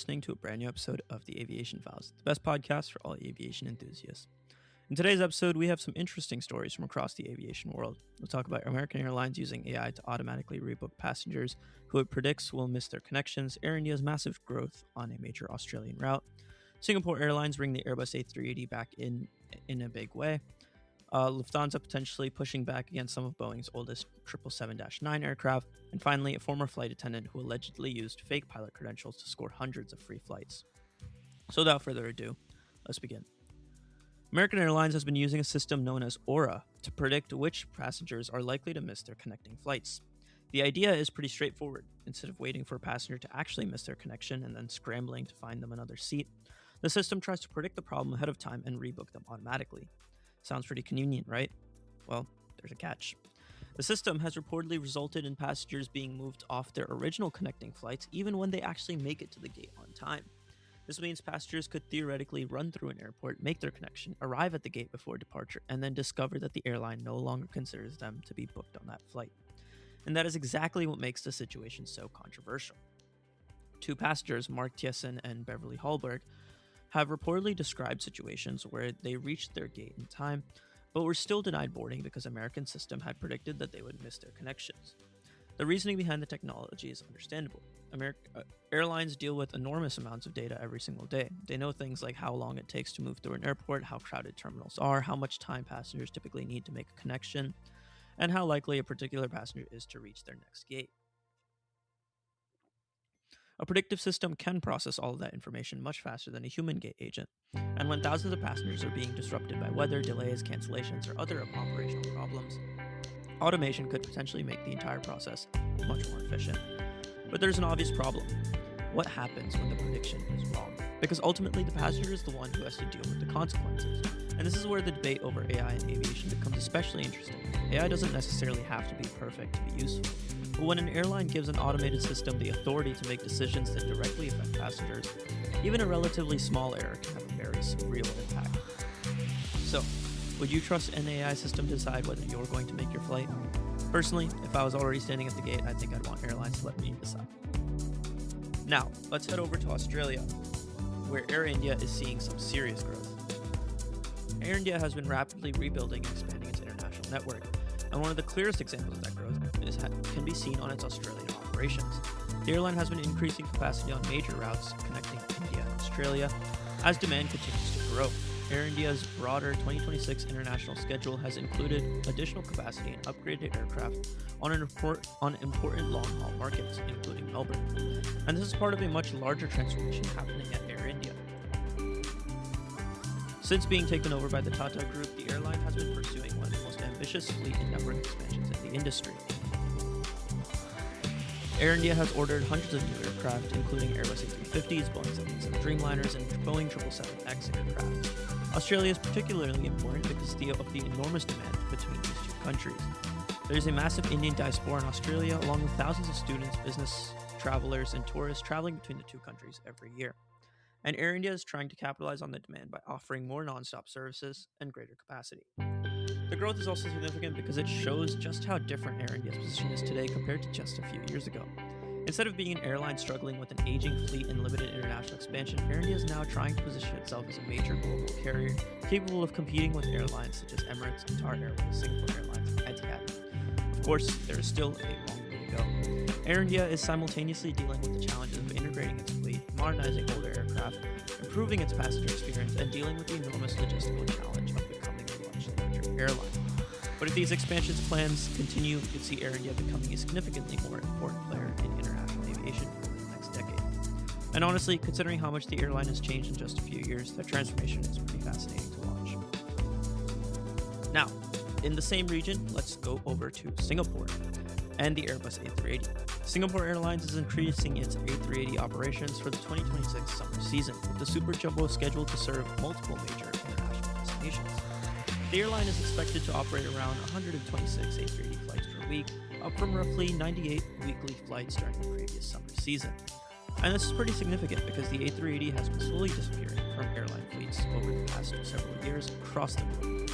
listening to a brand new episode of the Aviation Files, the best podcast for all aviation enthusiasts. In today's episode, we have some interesting stories from across the aviation world. We'll talk about American Airlines using AI to automatically rebook passengers who it predicts will miss their connections, Air India's massive growth on a major Australian route, Singapore Airlines bring the Airbus A380 back in a big way, Lufthansa potentially pushing back against some of Boeing's oldest 777-9 aircraft, and finally, a former flight attendant who allegedly used fake pilot credentials to score hundreds of free flights. So without further ado, let's begin. American Airlines has been using a system known as Aura to predict which passengers are likely to miss their connecting flights. The idea is pretty straightforward. Instead of waiting for a passenger to actually miss their connection and then scrambling to find them another seat, the system tries to predict the problem ahead of time and rebook them automatically. Sounds pretty convenient, right? Well, there's a catch. The system has reportedly resulted in passengers being moved off their original connecting flights even when they actually make it to the gate on time. This means passengers could theoretically run through an airport, make their connection, arrive at the gate before departure, and then discover that the airline no longer considers them to be booked on that flight. And that is exactly what makes the situation so controversial. Two passengers, Mark Thiessen and Beverly Hallberg, have reportedly described situations where they reached their gate in time, but were still denied boarding because American system had predicted that they would miss their connections. The reasoning behind the technology is understandable. Airlines deal with enormous amounts of data every single day. They know things like how long it takes to move through an airport, how crowded terminals are, how much time passengers typically need to make a connection, and how likely a particular passenger is to reach their next gate. A predictive system can process all of that information much faster than a human gate agent, and when thousands of passengers are being disrupted by weather, delays, cancellations, or other operational problems, automation could potentially make the entire process much more efficient. But there's an obvious problem. What happens when the prediction is wrong? Because ultimately the passenger is the one who has to deal with the consequences. And this is where the debate over AI in aviation becomes especially interesting. AI doesn't necessarily have to be perfect to be useful. But when an airline gives an automated system the authority to make decisions that directly affect passengers, even a relatively small error can have a very real impact. So, would you trust an AI system to decide whether you're going to make your flight? Personally, if I was already standing at the gate, I think I'd want airlines to let me decide. Now, let's head over to Australia, where Air India is seeing some serious growth. Air India has been rapidly rebuilding and expanding its international network, and one of the clearest examples of that growth can be seen on its Australian operations. The airline has been increasing capacity on major routes connecting India and Australia as demand continues to grow. Air India's broader 2026 international schedule has included additional capacity and upgraded aircraft on important long-haul markets, including Melbourne. And this is part of a much larger transformation happening at Air India. Since being taken over by the Tata Group, the airline has been pursuing one of the most ambitious fleet and network expansions in the industry. Air India has ordered hundreds of new aircraft, including Airbus A380s, Boeing 787 Dreamliners, and Boeing 777X aircraft. Australia is particularly important because of the enormous demand between these two countries. There is a massive Indian diaspora in Australia, along with thousands of students, business travelers, and tourists traveling between the two countries every year. And Air India is trying to capitalize on the demand by offering more non-stop services and greater capacity. The growth is also significant because it shows just how different Air India's position is today compared to just a few years ago. Instead of being an airline struggling with an aging fleet and limited international expansion, Air India is now trying to position itself as a major global carrier capable of competing with airlines such as Emirates, Qatar Airways, Singapore Airlines, and Etihad. Of course, there is still a long way to go. Air India is simultaneously dealing with the challenges of integrating its fleet, modernizing older aircraft, improving its passenger experience, and dealing with the enormous logistical challenge of becoming a much larger airline. But if these expansion plans continue, you could see Air India becoming a significantly more important player in international aviation over the next decade. And honestly, considering how much the airline has changed in just a few years, that transformation is pretty fascinating to watch. Now, in the same region, let's go over to Singapore and the Airbus A380. Singapore Airlines is increasing its A380 operations for the 2026 summer season, with the Super Jumbo scheduled to serve multiple major international destinations. The airline is expected to operate around 126 A380 flights per week, up from roughly 98 weekly flights during the previous summer season. And this is pretty significant because the A380 has been slowly disappearing from airline fleets over the past several years across the globe.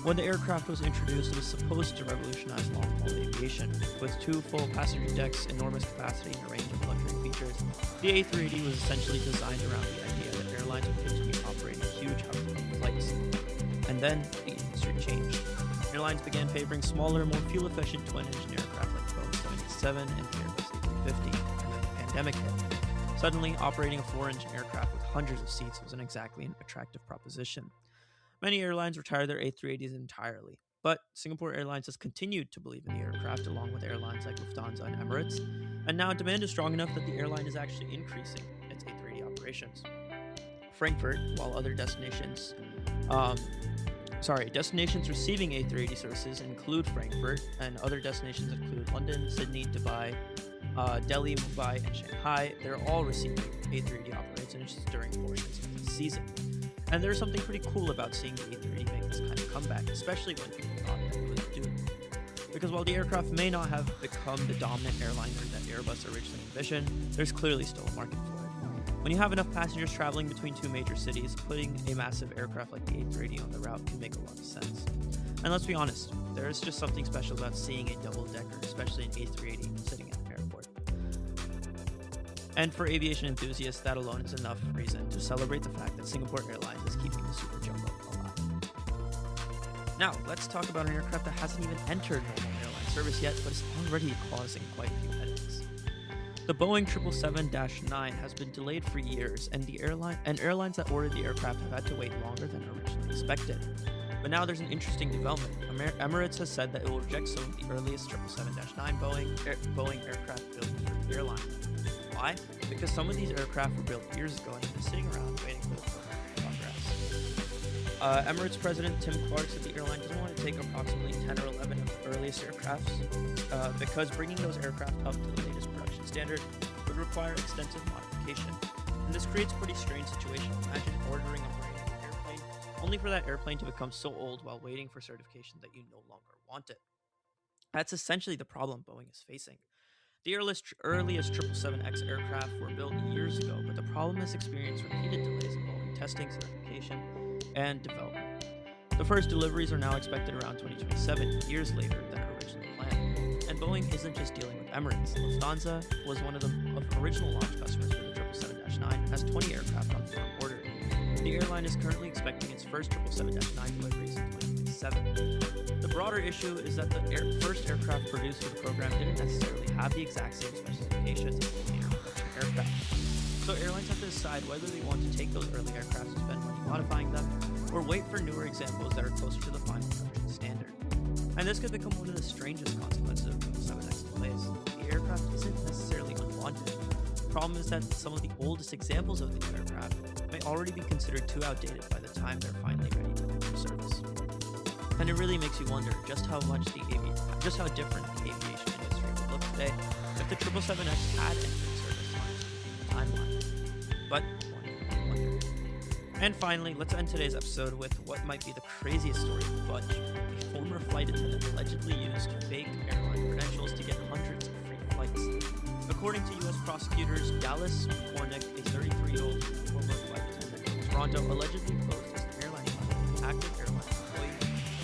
When the aircraft was introduced, it was supposed to revolutionize long-haul aviation, with two full passenger decks, enormous capacity, and a range of luxury features. features, the A380 was essentially designed around the idea that airlines would continue operating huge hub flights. And then the industry changed. Airlines began favoring smaller, more fuel-efficient twin-engine aircraft like Boeing 787 and the Airbus A350, and then the pandemic hit. Suddenly, operating a four-engine aircraft with hundreds of seats wasn't exactly an attractive proposition. Many airlines retired their A380s entirely, but Singapore Airlines has continued to believe in the aircraft along with airlines like Lufthansa and Emirates, and now demand is strong enough that the airline is actually increasing its A380 operations. Frankfurt, while other destinations receiving A380 services include Frankfurt, and other destinations include London, Sydney, Dubai, Delhi, Mumbai, and Shanghai. They're all receiving A380 operations during portions of the season. And there's something pretty cool about seeing the A380 make this kind of comeback, especially when people thought that it was doomed. Because while the aircraft may not have become the dominant airliner that Airbus originally envisioned, there's clearly still a market for it. When you have enough passengers traveling between two major cities, putting a massive aircraft like the A380 on the route can make a lot of sense. And let's be honest, there is just something special about seeing a double-decker, especially an A380, sitting at an airport. And for aviation enthusiasts, that alone is enough reason to celebrate the fact that Singapore Airlines is keeping the Super Jumbo alive. Now, let's talk about an aircraft that hasn't even entered normal airline service yet, but is already causing quite a few headaches. The Boeing 777-9 has been delayed for years, and airlines that ordered the aircraft have had to wait longer than originally expected. But now there's an interesting development. Emirates has said that it will reject some of the earliest 777-9 Boeing aircraft built for the airline. Why? Because some of these aircraft were built years ago and have been sitting around waiting for the program to progress. Emirates President Tim Clark said the airline doesn't want to take approximately 10 or 11 of the earliest aircrafts because bringing those aircraft up to the latest production standard would require extensive modification. And this creates a pretty strange situation. Imagine ordering a brand new airplane only for that airplane to become so old while waiting for certification that you no longer want it. That's essentially the problem Boeing is facing. The earliest 777X aircraft were built years ago, but the problem has experienced repeated delays involving testing, certification, and development. The first deliveries are now expected around 2027, years later than originally planned. And Boeing isn't just dealing with Emirates. Lufthansa was one of the original launch customers for the 777-9 and has 20 aircraft on firm order. The airline is currently expecting its first 777-9 deliveries in 2027. The broader issue is that the first aircraft produced for the program didn't necessarily have the exact same specifications as the later production aircraft. So airlines have to decide whether they want to take those early aircraft and spend money modifying them, or wait for newer examples that are closer to the final production standard. And this could become one of the strangest consequences of 777X delays. The aircraft isn't necessarily unwanted. The problem is that some of the oldest examples of these aircraft may already be considered too outdated by the time they're finally ready to enter service. And it really makes you wonder just how different the aviation industry would look today if the 777X had entered service on a timeline. But one can wonder. And finally, let's end today's episode with what might be the craziest story of the bunch. A former flight attendant allegedly used fake airline credentials to get hundreds of free flights. According to U.S. prosecutors, Dallas Hornick, a 33-year-old former flight attendant in Toronto, allegedly posed as an airline pilot, an active airline employee,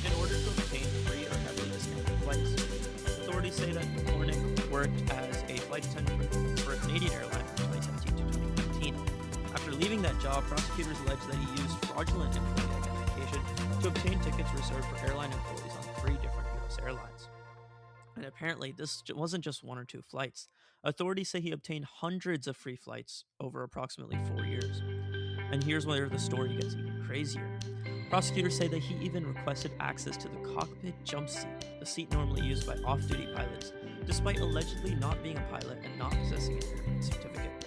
in order to obtain free or heavily discounted flights. Authorities say that Hornick worked as a flight attendant for a Canadian airline from 2017 to 2019. After leaving that job, prosecutors allege that he used fraudulent employee identification to obtain tickets reserved for airline employees on 3 different U.S. airlines. And apparently, this wasn't just 1 or 2 flights. Authorities say he obtained hundreds of free flights over approximately 4 years. And here's where the story gets even crazier. Prosecutors say that he even requested access to the cockpit jump seat, the seat normally used by off-duty pilots, despite allegedly not being a pilot and not possessing an airline certificate.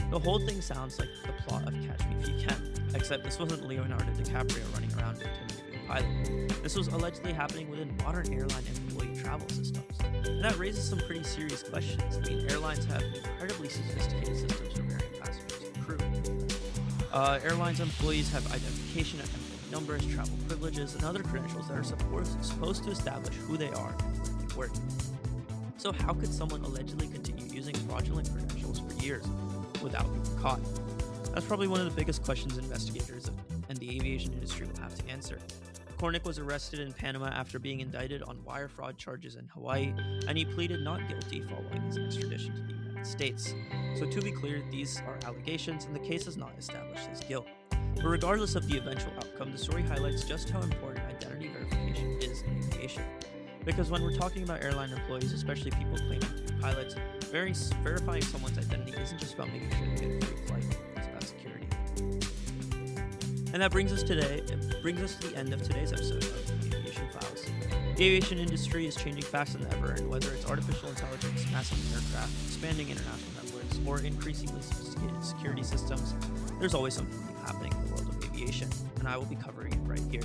The whole thing sounds like the plot of Catch Me If You Can, except this wasn't Leonardo DiCaprio running around pretending to be a pilot. This was allegedly happening within modern airline employee travel systems. And that raises some pretty serious questions. I mean, airlines have incredibly sophisticated systems for varying passengers and crew. Airlines employees have identification and employee numbers, travel privileges, and other credentials that are supposed to establish who they are and where they work. So how could someone allegedly continue using fraudulent credentials for years without being caught? That's probably one of the biggest questions investigators and the aviation industry will have to answer. Hornick was arrested in Panama after being indicted on wire fraud charges in Hawaii, and he pleaded not guilty following his extradition to the United United States. So to be clear, these are allegations and the case has not established his guilt. But regardless of the eventual outcome, the story highlights just how important identity verification is in aviation. Because when we're talking about airline employees, especially people claiming to be pilots, verifying someone's identity isn't just about making sure they get a free flight, it's about security. And that brings us to the end of today's episode of the Aviation Files. The aviation industry is changing faster than ever, and whether it's artificial intelligence, massive aircraft, expanding international networks, or increasingly sophisticated security systems, there's always something new happening in the world of aviation, and I will be covering it right here.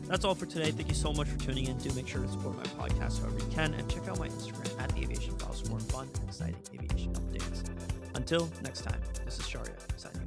That's all for today. Thank you so much for tuning in. Do make sure to support my podcast however you can, and check out my Instagram at the Aviation Files for more fun and exciting aviation updates. Until next time, this is Sharia signing.